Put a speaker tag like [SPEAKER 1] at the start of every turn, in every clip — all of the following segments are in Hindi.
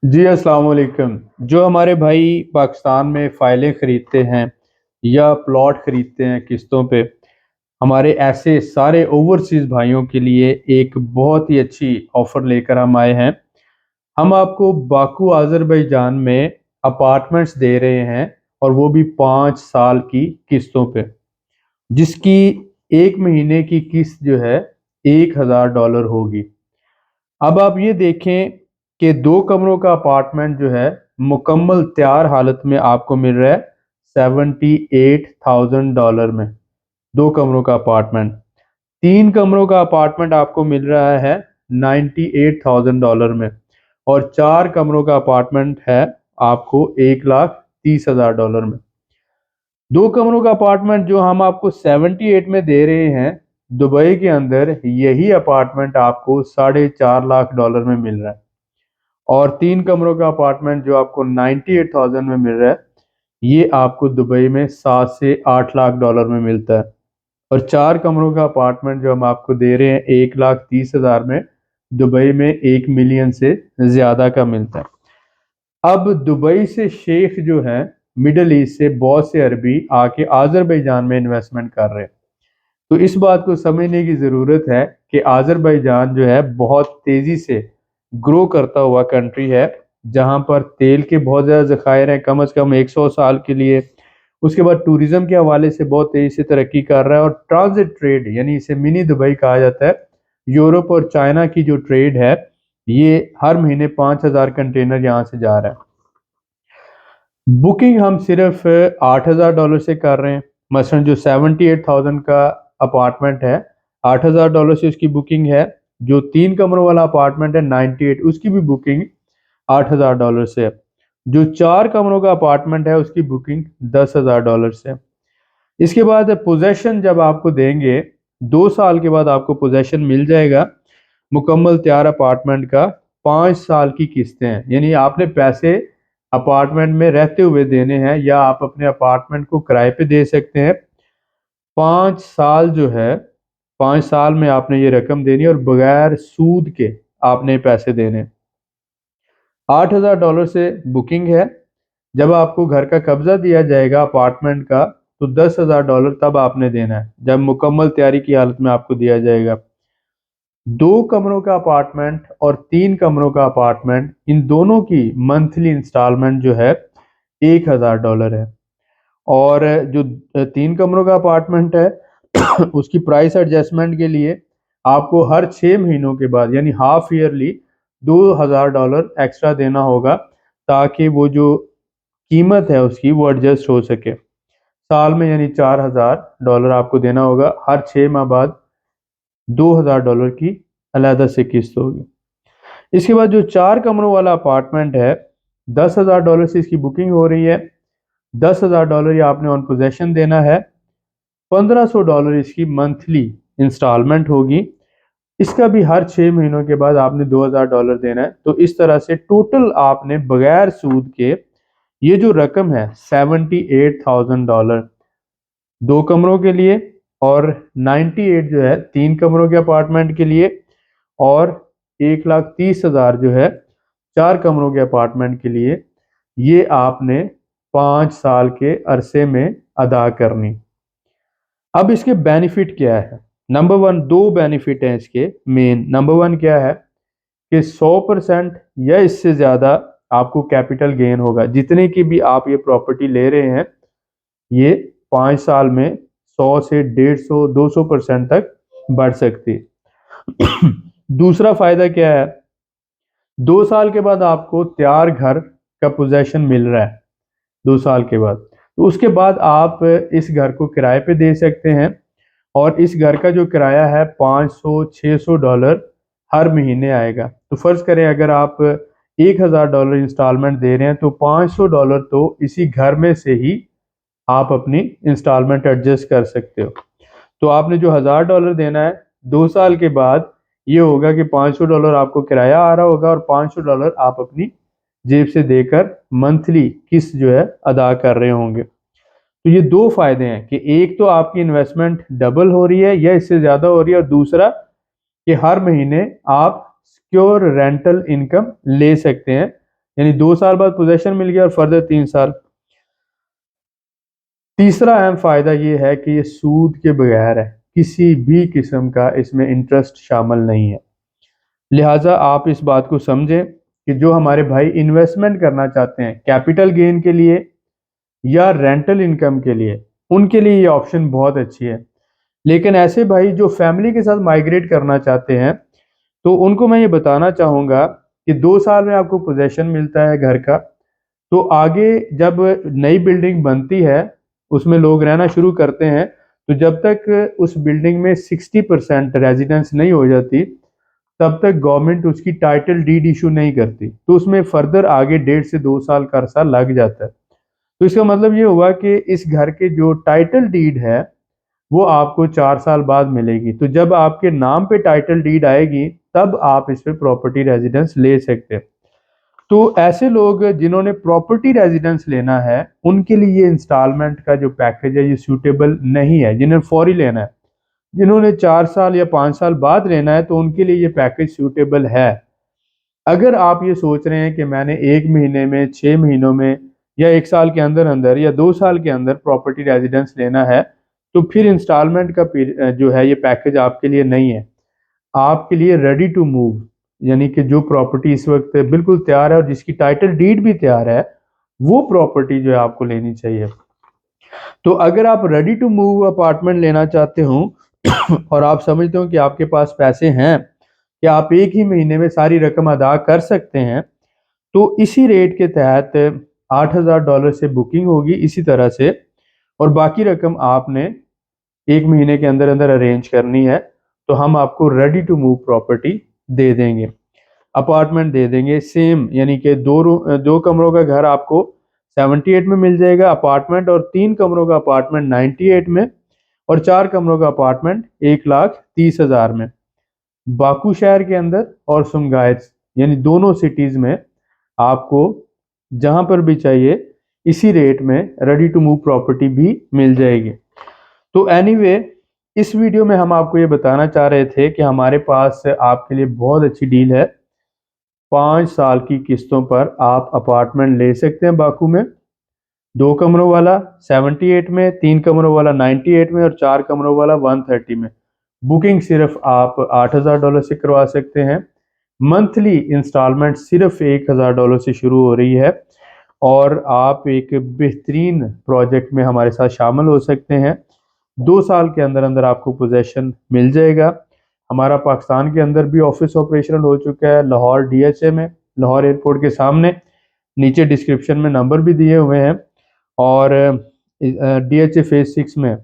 [SPEAKER 1] जी अस्सलाम वालेकुम। जो हमारे भाई पाकिस्तान में फ़ाइलें ख़रीदते हैं या प्लॉट ख़रीदते हैं किस्तों पे, हमारे ऐसे सारे ओवरसीज़ भाइयों के लिए एक बहुत ही अच्छी ऑफ़र लेकर हम आए हैं। हम आपको बाकू अज़रबैजान में अपार्टमेंट्स दे रहे हैं और वो भी 5 साल की किस्तों पे, जिसकी 1 महीने की किस्त जो है $1000 होगी। अब आप ये देखें कि 2 कमरों का अपार्टमेंट जो है मुकम्मल तैयार हालत में आपको मिल रहा है $78,000 में, 2 कमरों का अपार्टमेंट। 3 कमरों का अपार्टमेंट आपको मिल रहा है $98,000 में और 4 कमरों का अपार्टमेंट है आपको $1,30,000 में। 2 कमरों का अपार्टमेंट जो हम आपको 78 में दे रहे हैं, दुबई के अंदर यही अपार्टमेंट आपको $4.5 लाख में मिल रहा है। और 3 कमरों का अपार्टमेंट जो आपको 98,000 में मिल रहा है, ये आपको दुबई में 7 से 8 लाख डॉलर में मिलता है। और 4 कमरों का अपार्टमेंट जो हम आपको दे रहे हैं 1,30,000 में, दुबई में 1 मिलियन से ज़्यादा का मिलता है। अब दुबई से शेख जो हैं, मिडल ईस्ट से बहुत से अरबी आके आज़रबैजान में इन्वेस्टमेंट कर रहे हैं। तो इस बात को समझने की ज़रूरत है कि आज़रबैजान जो है बहुत तेज़ी से ग्रो करता हुआ कंट्री है, जहाँ पर तेल के बहुत ज़्यादा ज़खायर हैं, कम से कम 100 साल के लिए। उसके बाद टूरिज़्म के हवाले से बहुत तेज़ी से तरक्की कर रहा है और ट्रांज़िट ट्रेड यानी इसे मिनी दुबई कहा जाता है। यूरोप और चाइना की जो ट्रेड है, ये हर महीने 5000 कंटेनर यहाँ से जा रहा है। बुकिंग हम सिर्फ $8,000 से कर रहे हैं। मसलन जो 78,000 का अपार्टमेंट है, $8,000 से उसकी बुकिंग है। जो 3 कमरों वाला अपार्टमेंट है 98, उसकी भी बुकिंग $8,000 से है। जो 4 कमरों का अपार्टमेंट है उसकी बुकिंग $10,000 से है। इसके बाद पोजेशन जब आपको देंगे, 2 साल के बाद आपको पोजेशन मिल जाएगा मुकम्मल तैयार अपार्टमेंट का। 5 साल की किस्तें हैं, यानी आपने पैसे अपार्टमेंट में रहते हुए देने हैं या आप अपने अपार्टमेंट को किराए पे दे सकते हैं। 5 साल जो है, 5 साल में आपने ये रकम देनी है और बगैर सूद के आपने पैसे देने। $8,000 से बुकिंग है। जब आपको घर का कब्जा दिया जाएगा अपार्टमेंट का, तो $10,000 तब आपने देना है, जब मुकम्मल तैयारी की हालत में आपको दिया जाएगा। 2 कमरों का अपार्टमेंट और 3 कमरों का अपार्टमेंट, इन दोनों की मंथली इंस्टॉलमेंट जो है $1,000 है। और जो 3 कमरों का अपार्टमेंट है उसकी प्राइस एडजस्टमेंट के लिए आपको हर 6 महीनों के बाद यानी हाफ ईयरली $2,000 एक्स्ट्रा देना होगा, ताकि वो जो कीमत है उसकी वो एडजस्ट हो सके। साल में यानी $4,000 आपको देना होगा, हर 6 माह बाद $2,000 की अलहदा से किस्त होगी। इसके बाद जो 4 कमरों वाला अपार्टमेंट है, $10,000 से इसकी बुकिंग हो रही है। $10,000 ये आपने ऑन पोजेशन देना है। $1,500 इसकी मंथली इंस्टॉलमेंट होगी। इसका भी हर 6 महीनों के बाद आपने $2,000 देना है। तो इस तरह से टोटल आपने बगैर सूद के ये जो रकम है $78,000 2 कमरों के लिए, और 98 जो है 3 कमरों के अपार्टमेंट के लिए, और 1,30,000 जो है 4 कमरों के अपार्टमेंट के लिए, ये आपने 5 साल के अरसे में अदा करनी। अब इसके बेनिफिट क्या है? नंबर 1, 2 बेनिफिट हैं इसके मेन। नंबर 1 क्या है कि 100% या इससे ज़्यादा आपको कैपिटल गेन होगा। जितने की भी आप ये प्रॉपर्टी ले रहे हैं, ये 5 साल में 100 से 150 200% तक बढ़ सकती है। दूसरा फायदा क्या है? 2 साल के बाद आपको तैयार घर का पोजेशन मिल रहा है, 2 साल के बाद। तो उसके बाद आप इस घर को किराए पे दे सकते हैं और इस घर का जो किराया है $500-600 हर महीने आएगा। तो फ़र्ज़ करें अगर आप $1,000 इंस्टॉलमेंट दे रहे हैं, तो $500 तो इसी घर में से ही आप अपनी इंस्टॉलमेंट एडजस्ट कर सकते हो। तो आपने जो $1,000 देना है, 2 साल के बाद ये होगा कि $500 आपको किराया आ रहा होगा और $500 आप अपनी जेब से देकर मंथली किस्त जो है अदा कर रहे होंगे। तो ये 2 फ़ायदे हैं कि एक तो आपकी इन्वेस्टमेंट डबल हो रही है या इससे ज़्यादा हो रही है, और दूसरा कि हर महीने आप सिक्योर रेंटल इनकम ले सकते हैं, यानी 2 साल बाद पोजेशन मिल गया और फर्दर 3 साल। तीसरा अहम फायदा ये है कि ये सूद के बगैर है, किसी भी किस्म का इसमें इंटरेस्ट शामिल नहीं है। लिहाजा आप इस बात को समझें कि जो हमारे भाई इन्वेस्टमेंट करना चाहते हैं कैपिटल गेन के लिए या रेंटल इनकम के लिए, उनके लिए ये ऑप्शन बहुत अच्छी है। लेकिन ऐसे भाई जो फैमिली के साथ माइग्रेट करना चाहते हैं, तो उनको मैं ये बताना चाहूँगा कि 2 साल में आपको पोजेशन मिलता है घर का, तो आगे जब नई बिल्डिंग बनती है उसमें लोग रहना शुरू करते हैं, तो जब तक उस बिल्डिंग में 60% रेजिडेंस नहीं हो जाती तब तक गवर्नमेंट उसकी टाइटल डीड इशू नहीं करती, तो उसमें फर्दर आगे 1.5 से 2 साल का अरसा लग जाता है। तो इसका मतलब ये हुआ कि इस घर के जो टाइटल डीड है वो आपको 4 साल बाद मिलेगी। तो जब आपके नाम पे टाइटल डीड आएगी तब आप इस पे प्रॉपर्टी रेजिडेंस ले सकते हैं। तो ऐसे लोग जिन्होंने प्रॉपर्टी रेजिडेंस लेना है उनके लिए ये इंस्टॉलमेंट का जो पैकेज है ये सूटेबल नहीं है। जिन्हें फौरी लेना है, जिन्होंने 4 साल या 5 साल बाद लेना है, तो उनके लिए ये पैकेज सूटेबल है। अगर आप ये सोच रहे हैं कि मैंने 1 महीने में, 6 महीनों में, या 1 साल के अंदर अंदर या 2 साल के अंदर प्रॉपर्टी रेजिडेंस लेना है, तो फिर इंस्टॉलमेंट का जो है ये पैकेज आपके लिए नहीं है। आपके लिए रेडी टू मूव, यानी कि जो प्रॉपर्टी इस वक्त बिल्कुल तैयार है और जिसकी टाइटल डीड भी तैयार है, वो प्रॉपर्टी जो है आपको लेनी चाहिए। तो अगर आप रेडी टू मूव अपार्टमेंट लेना चाहते हो और आप समझते हो कि आपके पास पैसे हैं कि आप एक ही महीने में सारी रकम अदा कर सकते हैं, तो इसी रेट के तहत $8,000 से बुकिंग होगी इसी तरह से, और बाकी रकम आपने 1 महीने के अंदर अंदर अरेंज करनी है। तो हम आपको रेडी टू मूव प्रॉपर्टी दे देंगे, अपार्टमेंट दे देंगे सेम, यानी कि 2 कमरों का घर आपको 78 में मिल जाएगा अपार्टमेंट, और 3 कमरों का अपार्टमेंट 98 में, और 4 कमरों का अपार्टमेंट 1,30,000 में। बाकू शहर के अंदर और सुमगाइट, यानी दोनों सिटीज में आपको जहां पर भी चाहिए इसी रेट में रेडी टू मूव प्रॉपर्टी भी मिल जाएगी। तो एनीवे, इस वीडियो में हम आपको ये बताना चाह रहे थे कि हमारे पास आपके लिए बहुत अच्छी डील है। 5 साल की किस्तों पर आप अपार्टमेंट ले सकते हैं बाकू में, 2 कमरों वाला 78 में, 3 कमरों वाला 98 में, और 4 कमरों वाला 130 में। बुकिंग सिर्फ आप $8,000 से करवा सकते हैं। मंथली इंस्टॉलमेंट सिर्फ $1,000 से शुरू हो रही है, और आप एक बेहतरीन प्रोजेक्ट में हमारे साथ शामिल हो सकते हैं। 2 साल के अंदर अंदर आपको पोजेशन मिल जाएगा। हमारा पाकिस्तान के अंदर भी ऑफिस ऑपरेशनल हो चुका है, लाहौर DHA में, लाहौर एयरपोर्ट के सामने। नीचे डिस्क्रिप्शन में नंबर भी दिए हुए हैं। और DHA फेज 6 में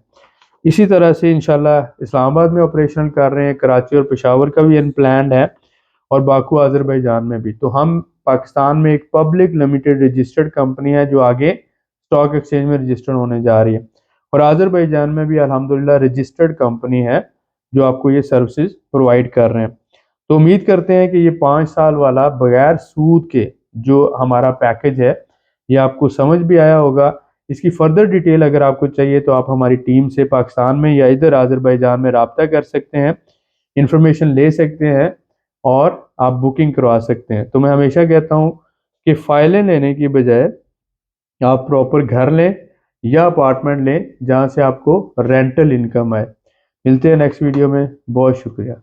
[SPEAKER 1] इसी तरह से इंशाल्लाह इस्लामाबाद में ऑपरेशन कर रहे हैं, कराची और पेशावर का भी अनप्लान्ड है, और बाकू आज़रबाईजान में भी। तो हम पाकिस्तान में एक पब्लिक लिमिटेड रजिस्टर्ड कंपनी है जो आगे स्टॉक एक्सचेंज में रजिस्टर्ड होने जा रही है, और आज़रबाईजान में भी अल्हम्दुलिल्लाह रजिस्टर्ड कंपनी है जो आपको ये सर्विसेज प्रोवाइड कर रहे हैं। तो उम्मीद करते हैं कि ये 5 साल वाला बगैर सूद के जो हमारा पैकेज है ये आपको समझ भी आया होगा। इसकी फर्दर डिटेल अगर आपको चाहिए तो आप हमारी टीम से पाकिस्तान में या इधर आज़रबाईजान में रब्ता कर सकते हैं, इंफॉर्मेशन ले सकते हैं, और आप बुकिंग करवा सकते हैं। तो मैं हमेशा कहता हूँ कि फ़ाइलें लेने की बजाय आप प्रॉपर घर लें या अपार्टमेंट लें जहाँ से आपको रेंटल इनकम आए। मिलते हैं नेक्स्ट वीडियो में, बहुत शुक्रिया।